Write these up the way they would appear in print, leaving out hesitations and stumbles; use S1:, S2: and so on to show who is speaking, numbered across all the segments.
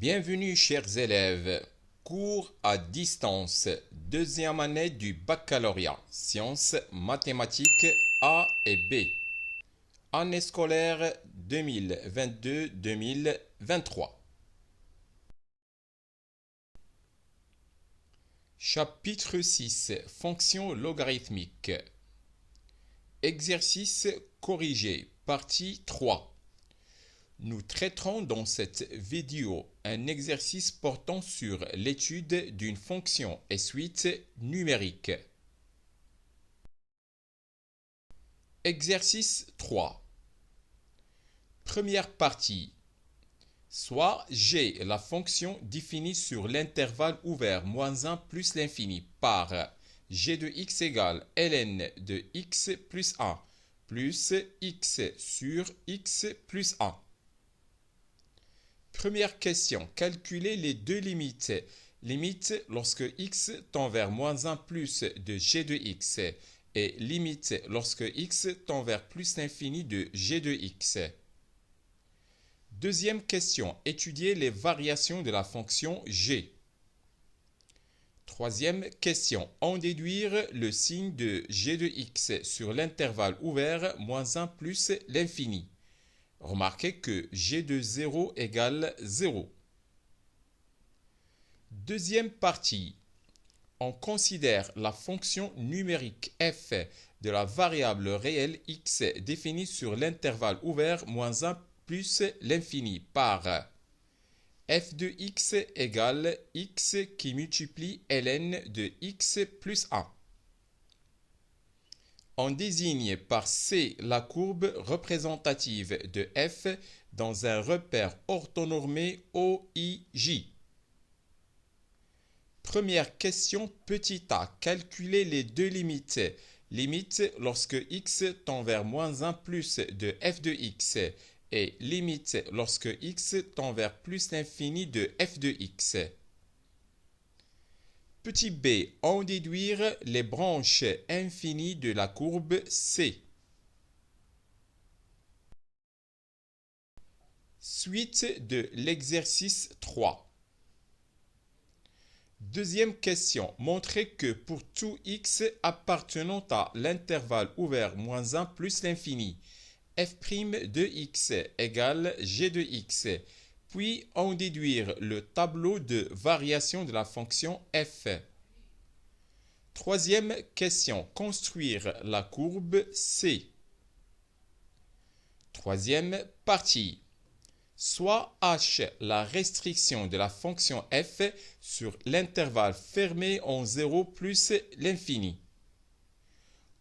S1: Bienvenue chers élèves, cours à distance, deuxième année du baccalauréat, sciences, mathématiques A et B, année scolaire 2022-2023. Chapitre 6, fonctions logarithmiques. Exercice corrigé, partie 3. Nous traiterons dans cette vidéo un exercice portant sur l'étude d'une fonction et suite numérique. Exercice 3. Première partie. Soit G, la fonction définie sur l'intervalle ouvert -1 plus l'infini par g de x égale ln de x plus 1 plus x sur x plus 1. Première question. Calculer les deux limites. Limite lorsque x tend vers -1 plus de g de x et limite lorsque x tend vers plus l'infini de g de x. Deuxième question. Étudier les variations de la fonction g. Troisième question. En déduire le signe de g de x sur l'intervalle ouvert -1 plus l'infini. Remarquez que g de 0 égale 0. Deuxième partie. On considère la fonction numérique f de la variable réelle x définie sur l'intervalle ouvert -1 plus l'infini par f de x égale x qui multiplie ln de x plus 1. On désigne par C la courbe représentative de f dans un repère orthonormé OIJ. Première question petit a. Calculer les deux limites. Limite lorsque x tend vers -1 plus de f de x et limite lorsque x tend vers plus l'infini de f de x. Petit b, en déduire les branches infinies de la courbe C. Suite de l'exercice 3. Deuxième question. Montrer que pour tout x appartenant à l'intervalle ouvert -1 plus l'infini, f' de x égale g de x. Puis en déduire le tableau de variation de la fonction f. Troisième question. Construire la courbe C. Troisième partie. Soit h la restriction de la fonction f sur l'intervalle fermé en 0 plus l'infini.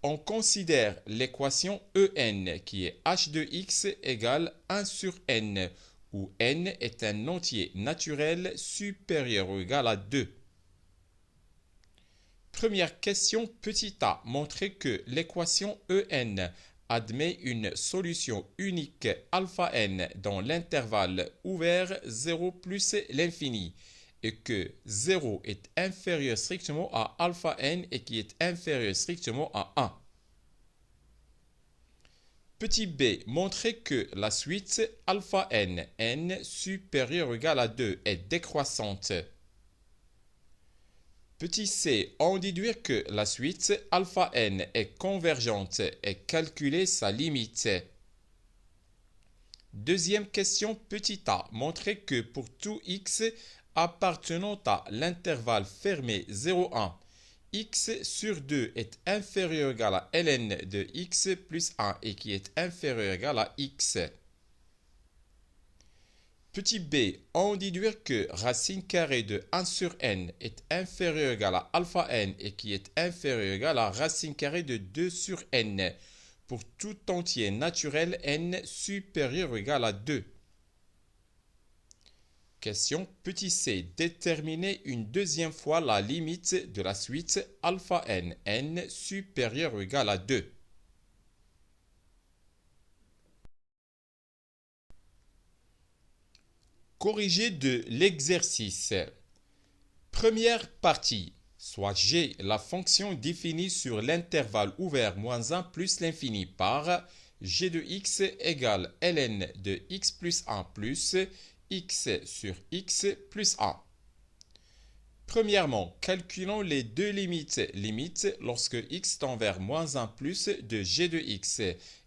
S1: On considère l'équation en qui est h de x égale 1 sur n, où n est un entier naturel supérieur ou égal à 2. Première question petit a. Montrer que l'équation en admet une solution unique alpha n dans l'intervalle ouvert 0 plus l'infini et que 0 est inférieur strictement à alpha n et qui est inférieur strictement à 1. Petit b, montrer que la suite alpha n supérieur ou égal à 2 est décroissante. Petit c, en déduire que la suite alpha n est convergente et calculer sa limite. Deuxième question petit a, montrer que pour tout x appartenant à l'intervalle fermé 0,1, x sur 2 est inférieur ou égal à ln de x plus 1 et qui est inférieur ou égal à x. Petit b, en déduire que racine carrée de 1 sur n est inférieur ou égal à alpha n et qui est inférieur ou égal à racine carrée de 2 sur n pour tout entier naturel n supérieur ou égal à 2. Question petit c. Déterminer une deuxième fois la limite de la suite alpha n supérieur ou égal à 2. Corrigé de l'exercice. Première partie. Soit g la fonction définie sur l'intervalle ouvert -1 plus l'infini par g de x égale ln de x plus 1 plus x sur x plus 1. Premièrement, calculons les deux limites. Limite lorsque x tend vers moins 1 plus de g de x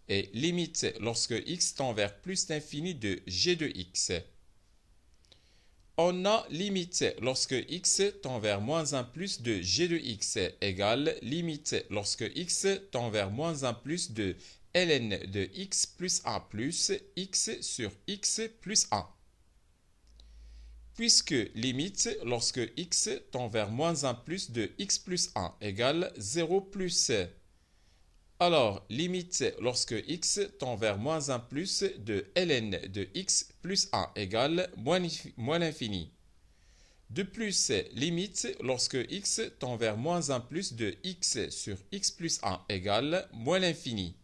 S1: et limite lorsque x tend vers plus l'infini de g de x. On a limite lorsque x tend vers moins 1 plus de g de x égale limite lorsque x tend vers moins 1 plus de ln de x plus 1 plus x sur x plus 1. Puisque limite lorsque x tend vers moins 1 plus de x plus 1 égale 0 plus. Alors, limite lorsque x tend vers moins 1 plus de ln de x plus 1 égale moins l'infini. De plus, limite lorsque x tend vers moins 1 plus de x sur x plus 1 égale moins l'infini.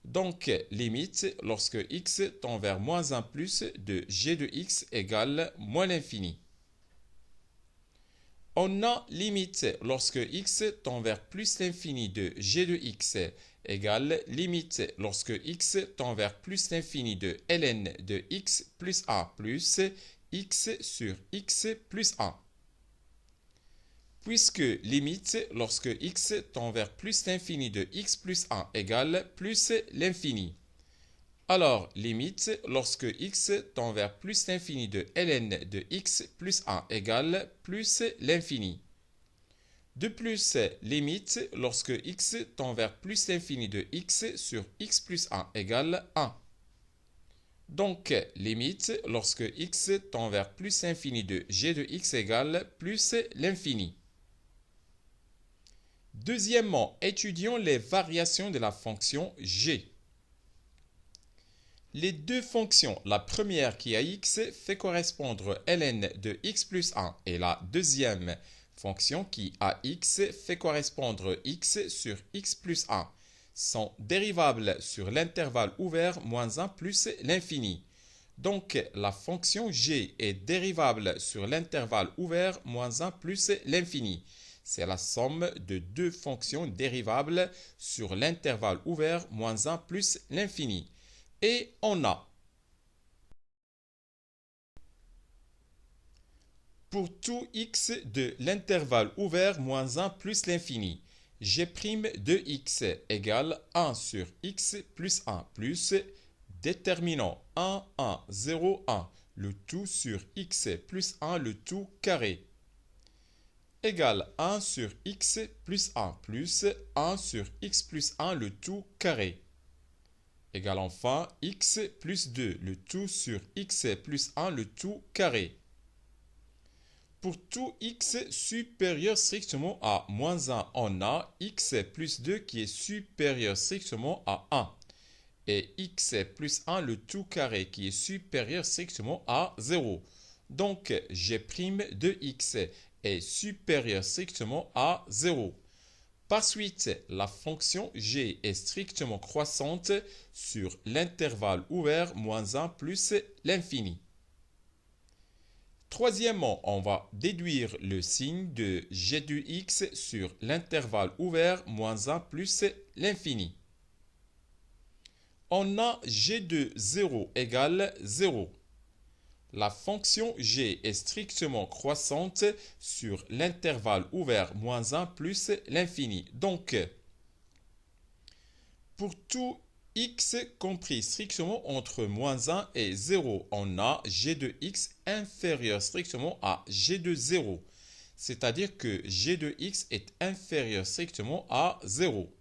S1: Donc, limite lorsque x tend vers moins 1 plus de g de x égale moins l'infini. On a limite lorsque x tend vers plus l'infini de g de x égale limite lorsque x tend vers plus l'infini de ln de x plus 1 plus x sur x plus 1. Puisque limite lorsque x tend vers plus l'infini de x plus 1 égale plus l'infini. Alors, limite lorsque x tend vers plus l'infini de ln de x plus 1 égale plus l'infini. De plus, limite lorsque x tend vers plus l'infini de x sur x plus 1 égale 1. Donc, limite lorsque x tend vers plus l'infini de g de x égale plus l'infini. Deuxièmement, étudions les variations de la fonction g. Les deux fonctions, la première qui a x fait correspondre ln de x plus 1 et la deuxième fonction qui a x fait correspondre x sur x plus 1, sont dérivables sur l'intervalle ouvert moins 1 plus l'infini. Donc, la fonction g est dérivable sur l'intervalle ouvert moins 1 plus l'infini. C'est la somme de deux fonctions dérivables sur l'intervalle ouvert moins 1 plus l'infini. Et on a, pour tout x de l'intervalle ouvert moins 1 plus l'infini, g' de x égale 1 sur x plus 1 plus déterminant 1, 1, 0, 1, le tout sur x plus 1, le tout carré, égale 1 sur x plus 1 plus 1 sur x plus 1, le tout carré, égale enfin x plus 2, le tout sur x plus 1, le tout carré. Pour tout x supérieur strictement à moins 1, on a x plus 2 qui est supérieur strictement à 1. Et x plus 1, le tout carré qui est supérieur strictement à 0. Donc, g' de x est supérieur strictement à 0. Par suite, la fonction g est strictement croissante sur l'intervalle ouvert moins 1 plus l'infini. Troisièmement, on va déduire le signe de g de x sur l'intervalle ouvert moins 1 plus l'infini. On a g de 0 égale 0. La fonction g est strictement croissante sur l'intervalle ouvert moins 1 plus l'infini. Donc, pour tout x compris strictement entre moins 1 et 0, on a g de x inférieur strictement à g de 0. C'est-à-dire que g de x est inférieur strictement à 0.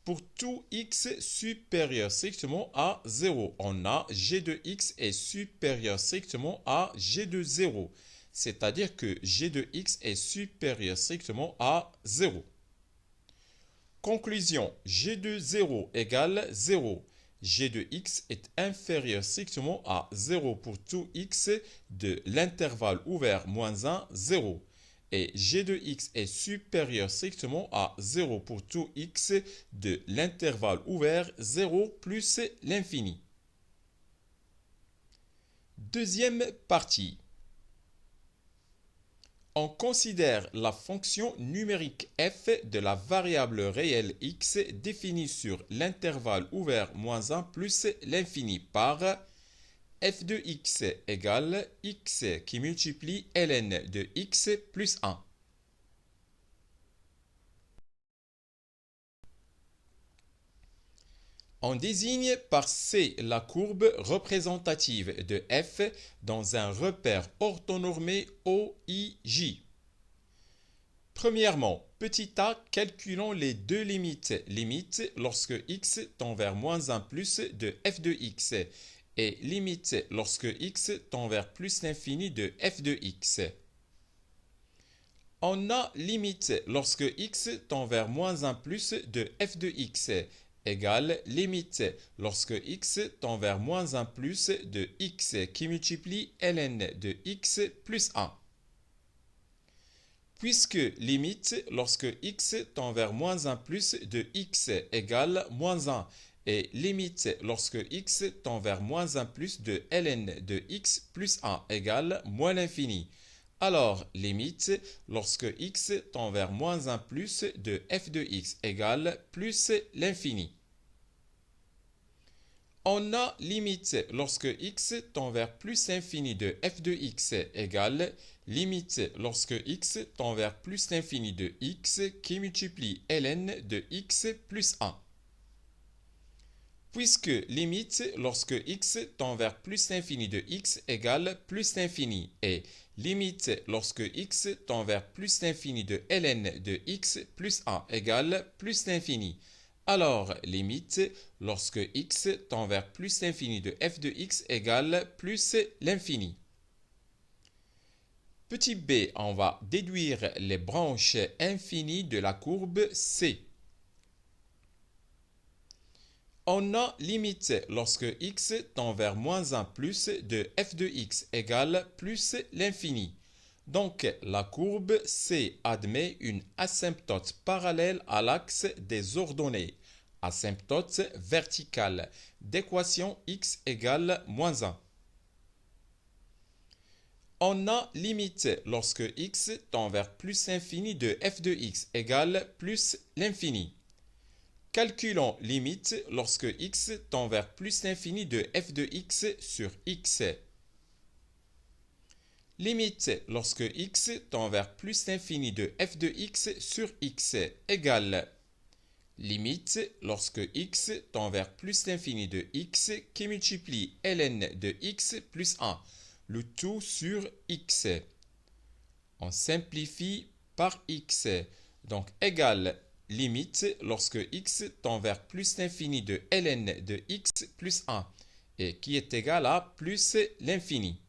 S1: Pour tout x supérieur strictement à 0, on a g de x est supérieur strictement à g de 0. C'est-à-dire que g de x est supérieur strictement à 0. Conclusion, g de 0 égale 0. G de x est inférieur strictement à 0 pour tout x de l'intervalle ouvert moins 1, 0. Et g de x est supérieur strictement à 0 pour tout x de l'intervalle ouvert 0 plus l'infini. Deuxième partie. On considère la fonction numérique f de la variable réelle x définie sur l'intervalle ouvert moins 1 plus l'infini par f de x égale x qui multiplie ln de x plus 1. On désigne par C la courbe représentative de f dans un repère orthonormé OIJ. Premièrement, petit a, calculons les deux limites. Limite lorsque x tend vers moins 1 plus de f de x et limite lorsque x tend vers plus l'infini de f de x. On a limite lorsque x tend vers moins 1 plus de f de x égale limite lorsque x tend vers moins 1 plus de x qui multiplie ln de x plus 1. Puisque limite lorsque x tend vers moins 1 plus de x égale moins 1 et limite lorsque x tend vers moins 1 plus de ln de x plus 1 égale moins l'infini. Alors, limite lorsque x tend vers moins 1 plus de f de x égale plus l'infini. On a limite lorsque x tend vers plus l'infini de f de x égale limite lorsque x tend vers plus l'infini de x qui multiplie ln de x plus 1. Puisque limite lorsque x tend vers plus l'infini de x égale plus l'infini et limite lorsque x tend vers plus l'infini de ln de x plus 1 égale plus l'infini. Alors, limite lorsque x tend vers plus l'infini de f de x égale plus l'infini. Petit b, on va déduire les branches infinies de la courbe C. On a limite lorsque x tend vers moins 1 plus de f de x égale plus l'infini. Donc, la courbe C admet une asymptote parallèle à l'axe des ordonnées, asymptote verticale, d'équation x égale moins 1. On a limite lorsque x tend vers plus l'infini de f de x égale plus l'infini. Calculons limite lorsque x tend vers plus l'infini de f de x sur x. Limite lorsque x tend vers plus l'infini de f de x sur x égale limite lorsque x tend vers plus l'infini de x qui multiplie ln de x plus 1, le tout sur x. On simplifie par x, donc égale limite lorsque x tend vers plus l'infini de ln de x plus 1 et qui est égal à plus l'infini.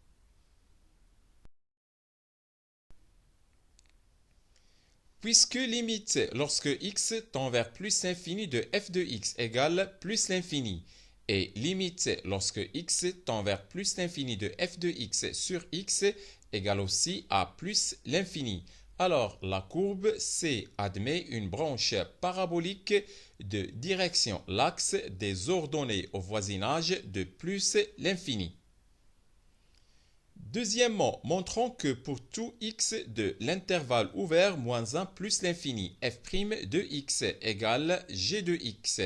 S1: Puisque limite lorsque x tend vers plus l'infini de f de x égale plus l'infini et limite lorsque x tend vers plus l'infini de f de x sur x égale aussi à plus l'infini. Alors la courbe C admet une branche parabolique de direction l'axe des ordonnées au voisinage de plus l'infini. Deuxièmement, montrons que pour tout x de l'intervalle ouvert moins 1 plus l'infini, f' de x égale g de x.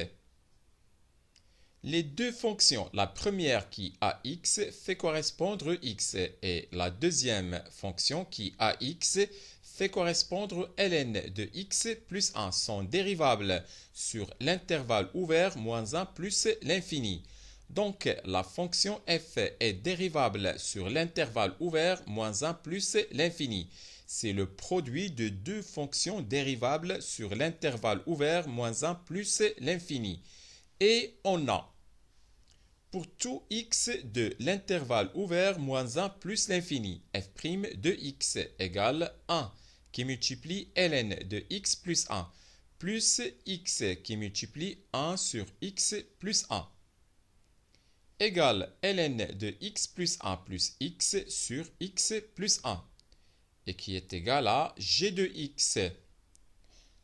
S1: Les deux fonctions, la première qui a x fait correspondre x et la deuxième fonction qui a x fait correspondre ln de x plus 1 sont dérivables sur l'intervalle ouvert moins 1 plus l'infini. Donc, la fonction f est dérivable sur l'intervalle ouvert moins 1 plus l'infini. C'est le produit de deux fonctions dérivables sur l'intervalle ouvert moins 1 plus l'infini. Et on a, pour tout x de l'intervalle ouvert moins 1 plus l'infini, f' de x égale 1 qui multiplie ln de x plus 1 plus x qui multiplie 1 sur x plus 1. Égale ln de x plus 1 plus x sur x plus 1 et qui est égal à g de x.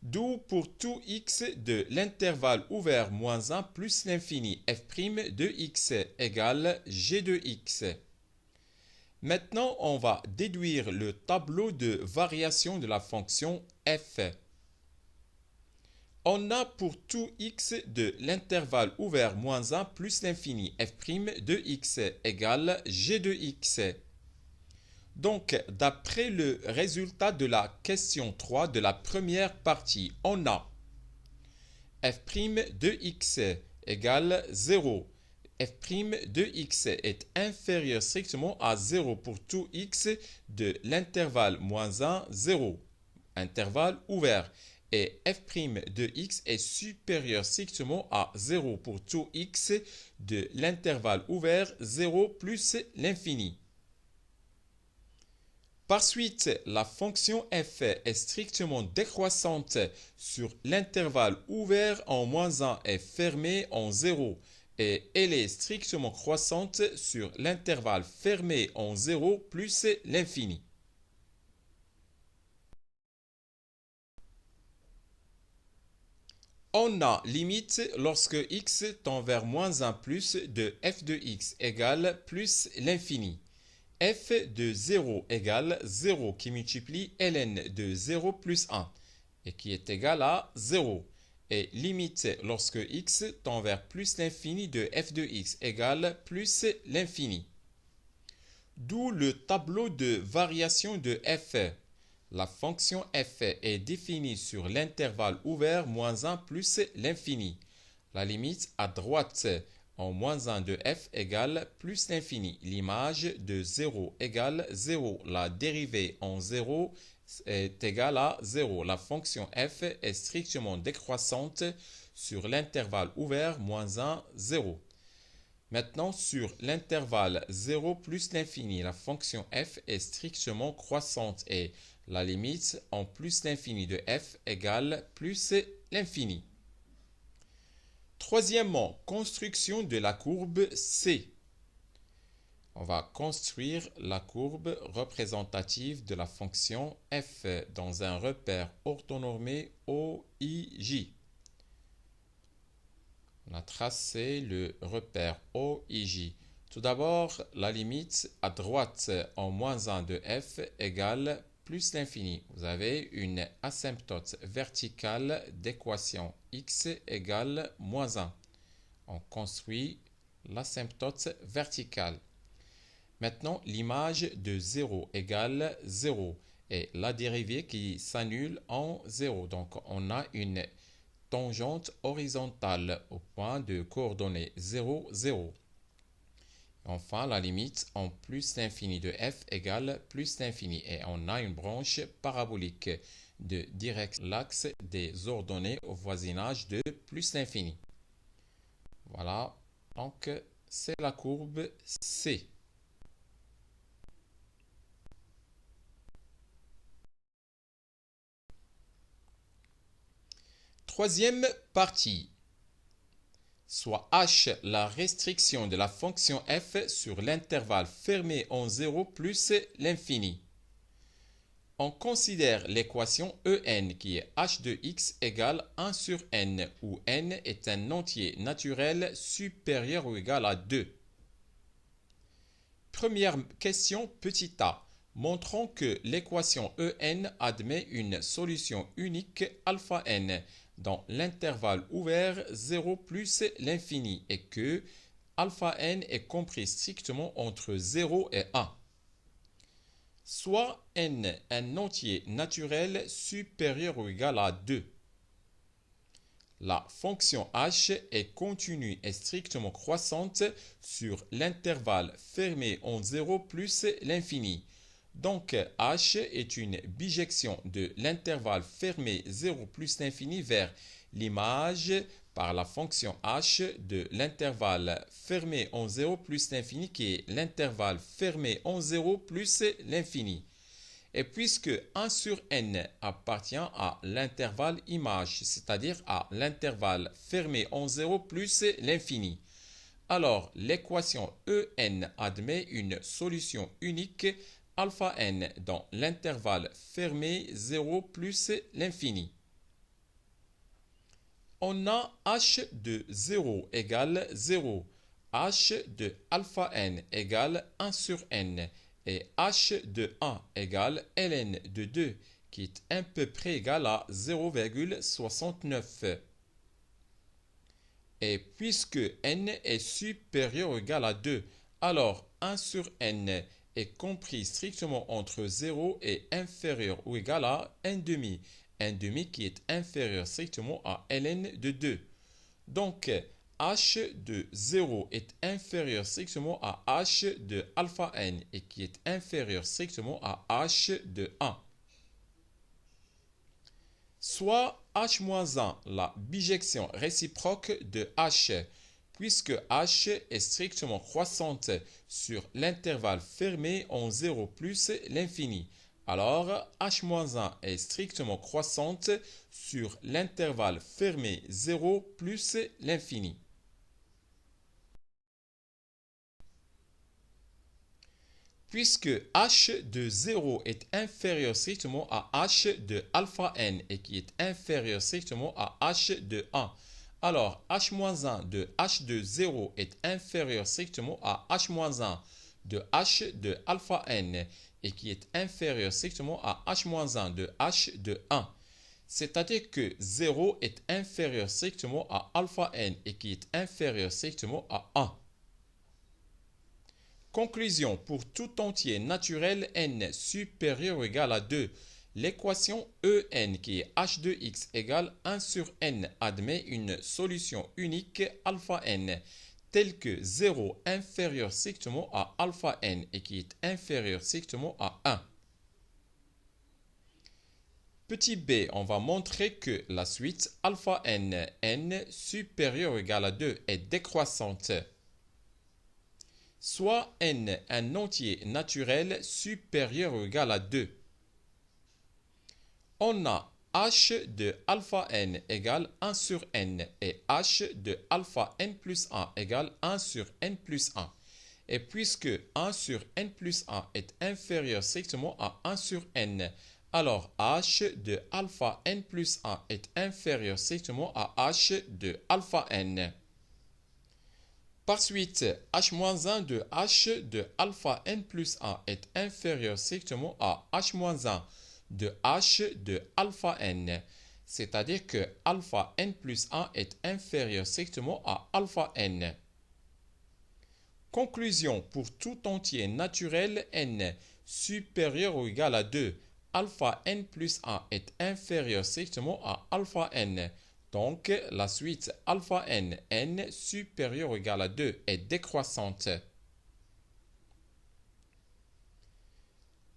S1: D'où pour tout x de l'intervalle ouvert moins 1 plus l'infini f' de x égale g de x. Maintenant, on va déduire le tableau de variation de la fonction f. On a pour tout x de l'intervalle ouvert moins 1 plus l'infini f' de x égale g de x. Donc, d'après le résultat de la question 3 de la première partie, on a f' de x égale 0. f' de x est inférieur strictement à 0 pour tout x de l'intervalle moins 1, 0, intervalle ouvert. Et f' de x est supérieur strictement à 0 pour tout x de l'intervalle ouvert 0 plus l'infini. Par suite, la fonction f est strictement décroissante sur l'intervalle ouvert en moins 1 et fermé en 0 et elle est strictement croissante sur l'intervalle fermé en 0 plus l'infini. On a limite lorsque x tend vers moins 1 plus de f de x égale plus l'infini. F de 0 égale 0 qui multiplie ln de 0 plus 1 et qui est égal à 0. Et limite lorsque x tend vers plus l'infini de f de x égale plus l'infini. D'où le tableau de variation de f. La fonction f est définie sur l'intervalle ouvert moins 1 plus l'infini. La limite à droite en moins 1 de f égale plus l'infini. L'image de 0 égale 0. La dérivée en 0 est égale à 0. La fonction f est strictement décroissante sur l'intervalle ouvert moins 1, 0. Maintenant, sur l'intervalle 0 plus l'infini, la fonction f est strictement croissante et la limite en plus l'infini de f égale plus l'infini. Troisièmement, construction de la courbe C. On va construire la courbe représentative de la fonction f dans un repère orthonormé OIJ. On a tracé le repère OIJ. Tout d'abord, la limite à droite en moins 1 de f égale plus l'infini. Vous avez une asymptote verticale d'équation x égale moins 1. On construit l'asymptote verticale. Maintenant, l'image de 0 égale 0 et la dérivée qui s'annule en 0. Donc, on a une tangente horizontale au point de coordonnées 0, 0. Enfin, la limite en plus l'infini de f égale plus l'infini. Et on a une branche parabolique de direct l'axe des ordonnées au voisinage de plus l'infini. Voilà, donc c'est la courbe C. Troisième partie. Soit h la restriction de la fonction f sur l'intervalle fermé en 0 plus l'infini. On considère l'équation en qui est h de x égale 1 sur n, où n est un entier naturel supérieur ou égal à 2. Première question petit a. Montrons que l'équation en admet une solution unique alpha n dans l'intervalle ouvert 0 plus l'infini et que alpha n est compris strictement entre 0 et 1. Soit n un entier naturel supérieur ou égal à 2. La fonction h est continue et strictement croissante sur l'intervalle fermé en 0 plus l'infini. Donc, h est une bijection de l'intervalle fermé 0 plus l'infini vers l'image par la fonction h de l'intervalle fermé en 0 plus l'infini qui est l'intervalle fermé en 0 plus l'infini. Et puisque 1 sur n appartient à l'intervalle image, c'est-à-dire à l'intervalle fermé en 0 plus l'infini, alors l'équation en admet une solution unique alpha n dans l'intervalle fermé 0 plus l'infini. On a h de 0 égale 0, h de alpha n égale 1 sur n et h de 1 égale ln de 2 qui est à peu près égal à 0,69. Et puisque n est supérieur ou égal à 2, alors 1 sur n est compris strictement entre 0 et inférieur ou égal à 1 demi. 1 demi qui est inférieur strictement à ln de 2. Donc, h de 0 est inférieur strictement à h de alpha n et qui est inférieur strictement à h de 1. Soit h-1, la bijection réciproque de h, puisque h est strictement croissante sur l'intervalle fermé en 0 plus l'infini. Alors, h-1 est strictement croissante sur l'intervalle fermé 0 plus l'infini. Puisque h de 0 est inférieur strictement à h de alpha n et qui est inférieur strictement à h de 1, alors h-1 de h de 0 est inférieur strictement à h-1 de h de alpha n et qui est inférieur strictement à h-1 de h de 1. C'est-à-dire que 0 est inférieur strictement à alpha n et qui est inférieur strictement à 1. Conclusion, pour tout entier naturel n supérieur ou égal à 2, l'équation en qui est h de x égale 1 sur n admet une solution unique alpha n telle que 0 inférieur strictement à alpha n et qui est inférieur strictement à 1. Petit b, on va montrer que la suite alpha n supérieur ou égal à 2 est décroissante. Soit n un entier naturel supérieur ou égal à 2. On a h de alpha n égale 1 sur n et h de alpha n plus 1 égale 1 sur n plus 1. Et puisque 1 sur n plus 1 est inférieur strictement à 1 sur n, alors h de alpha n plus 1 est inférieur strictement à h de alpha n. Par suite, h-1 de h de alpha n plus 1 est inférieur strictement à h-1 de h de alpha n. C'est-à-dire que alpha n plus 1 est inférieur strictement à alpha n. Conclusion, pour tout entier naturel n supérieur ou égal à 2, alpha n plus 1 est inférieur strictement à alpha n. Donc, la suite alpha n supérieur ou égal à 2 est décroissante.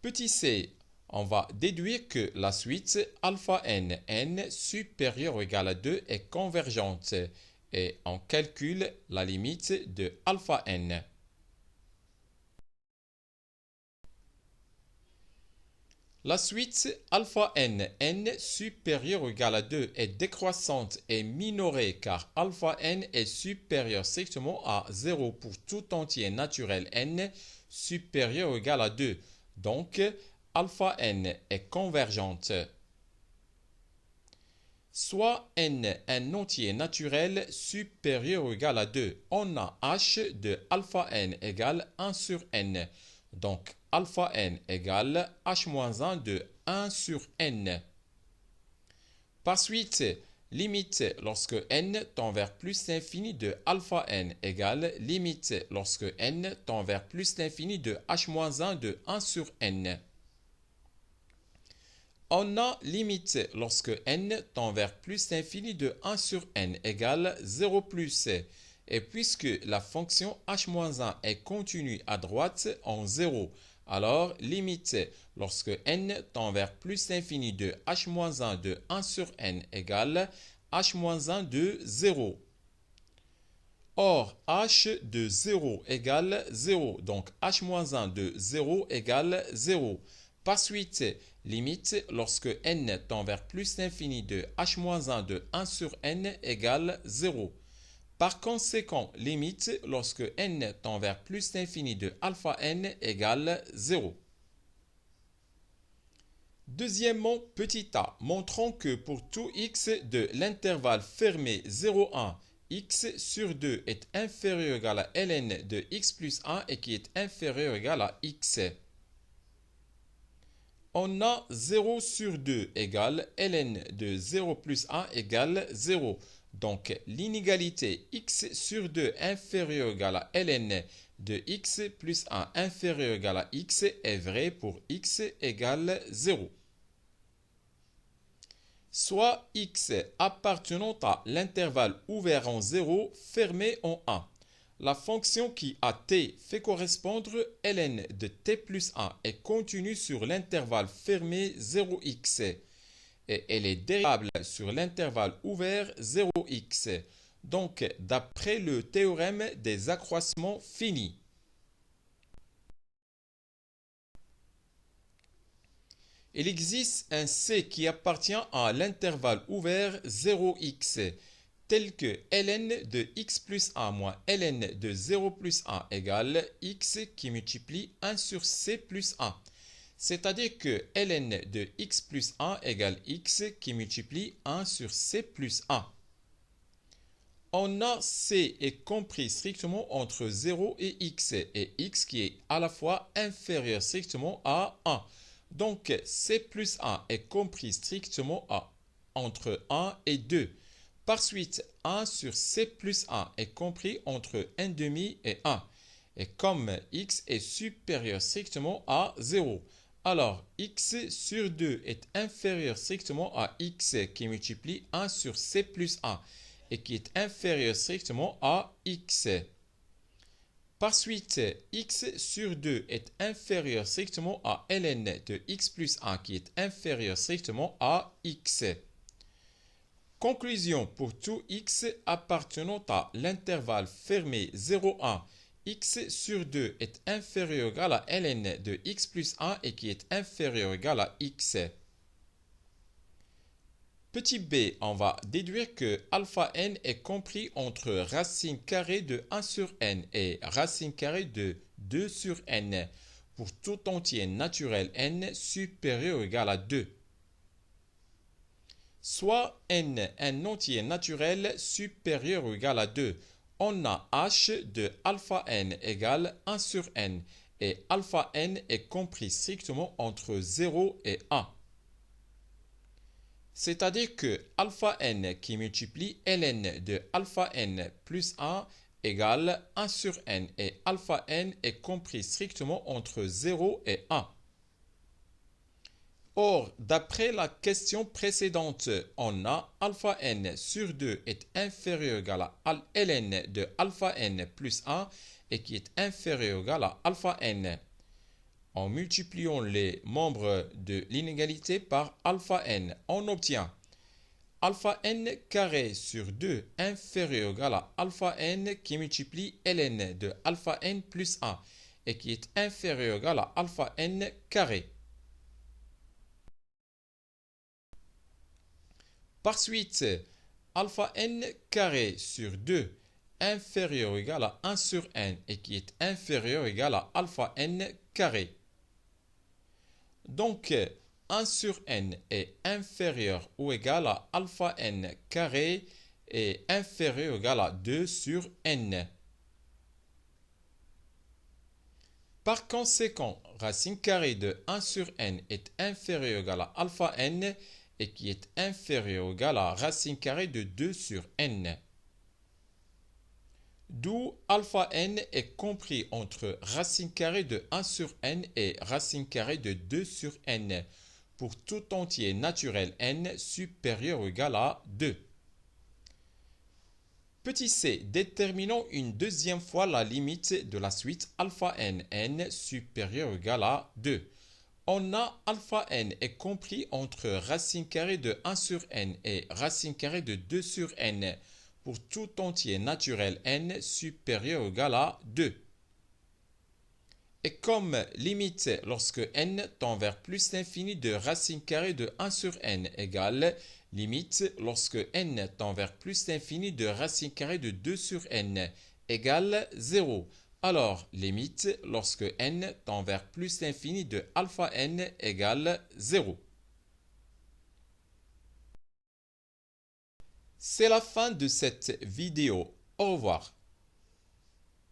S1: Petit c, on va déduire que la suite alpha n supérieur ou égal à 2 est convergente et on calcule la limite de alpha n. La suite alpha n supérieur ou égal à 2 est décroissante et minorée car alpha n est supérieur strictement à 0 pour tout entier naturel n supérieur ou égal à 2. Donc, alpha n est convergente. Soit n un entier naturel supérieur ou égal à 2, on a h de alpha n égale 1 sur n. Donc, alpha n égale h-1 de 1 sur n. Par suite, limite lorsque n tend vers plus l'infini de alpha n égale limite lorsque n tend vers plus l'infini de h-1 de 1 sur n. On a limite lorsque n tend vers plus l'infini de 1 sur n égale 0 plus. Et puisque la fonction h-1 est continue à droite en 0, alors limite lorsque n tend vers plus l'infini de h-1 de 1 sur n égale h-1 de 0. Or, h de 0 égale 0, donc h-1 de 0 égale 0. Par suite, limite lorsque n tend vers plus l'infini de h-1 de 1 sur n égale 0. Par conséquent, limite lorsque n tend vers plus l'infini de alpha n égale 0. Deuxièmement, petit a, montrons que pour tout x de l'intervalle fermé 0,1, x sur 2 est inférieur ou égal à ln de x plus 1 et qui est inférieur ou égal à x. On a 0 sur 2 égale ln de 0 plus 1 égale 0. Donc, l'inégalité x sur 2 inférieur ou égal à ln de x plus 1 inférieur ou égal à x est vraie pour x égale 0. Soit x appartenant à l'intervalle ouvert en 0 fermé en 1. La fonction qui à t fait correspondre ln de t plus 1 est continue sur l'intervalle fermé 0x et elle est dérivable sur l'intervalle ouvert 0x. Donc, d'après le théorème des accroissements finis. Il existe un C qui appartient à l'intervalle ouvert 0x, tel que ln de x plus 1 moins ln de 0 plus 1 égale x qui multiplie 1 sur c plus 1. C'est-à-dire que ln de x plus 1 égale x qui multiplie 1 sur c plus 1. On a c est compris strictement entre 0 et x qui est à la fois inférieur strictement à 1. Donc, c plus 1 est compris strictement entre 1 et 2. Par suite, 1 sur c plus 1 est compris entre 1 demi et 1. Et comme x est supérieur strictement à 0, alors x sur 2 est inférieur strictement à x qui multiplie 1 sur c plus 1 et qui est inférieur strictement à x. Par suite, x sur 2 est inférieur strictement à ln de x plus 1 qui est inférieur strictement à x. Conclusion, pour tout x appartenant à l'intervalle fermé 0,1, x sur 2 est inférieur ou égal à ln de x plus 1 et qui est inférieur ou égal à x. Petit b, on va déduire que alpha n est compris entre racine carrée de 1 sur n et racine carrée de 2 sur n pour tout entier naturel n supérieur ou égal à 2. Soit n un entier naturel supérieur ou égal à 2. On a h de alpha n égale 1 sur n et alpha n est compris strictement entre 0 et 1. C'est-à-dire que alpha n qui multiplie ln de alpha n plus 1 égale 1 sur n et alpha n est compris strictement entre 0 et 1. Or, d'après la question précédente, on a alpha n sur 2 est inférieur ou égal à ln de alpha n plus 1 et qui est inférieur ou égal à alpha n. En multipliant les membres de l'inégalité par alpha n, on obtient alpha n carré sur 2 inférieur ou égal à alpha n qui multiplie ln de alpha n plus 1 et qui est inférieur ou égal à alpha n carré. Par suite, alpha n carré sur 2 inférieur ou égal à 1 sur n et qui est inférieur ou égal à alpha n carré. Donc, 1 sur n est inférieur ou égal à alpha n carré et inférieur ou égal à 2 sur n. Par conséquent, racine carrée de 1 sur n est inférieur ou égal à alpha n et qui est inférieur ou égal à racine carrée de 2 sur n. D'où alpha n est compris entre racine carrée de 1 sur n et racine carrée de 2 sur n pour tout entier naturel n supérieur ou égal à 2. Petit c, déterminons une deuxième fois la limite de la suite alpha n supérieur ou égal à 2. On a alpha n est compris entre racine carrée de 1 sur n et racine carrée de 2 sur n pour tout entier naturel n supérieur ou égal à 2. Et comme limite lorsque n tend vers plus l'infini de racine carrée de 1 sur n égale limite lorsque n tend vers plus l'infini de racine carrée de 2 sur n égale 0. Alors, limite lorsque n tend vers plus l'infini de alpha n égale 0. C'est la fin de cette vidéo. Au revoir.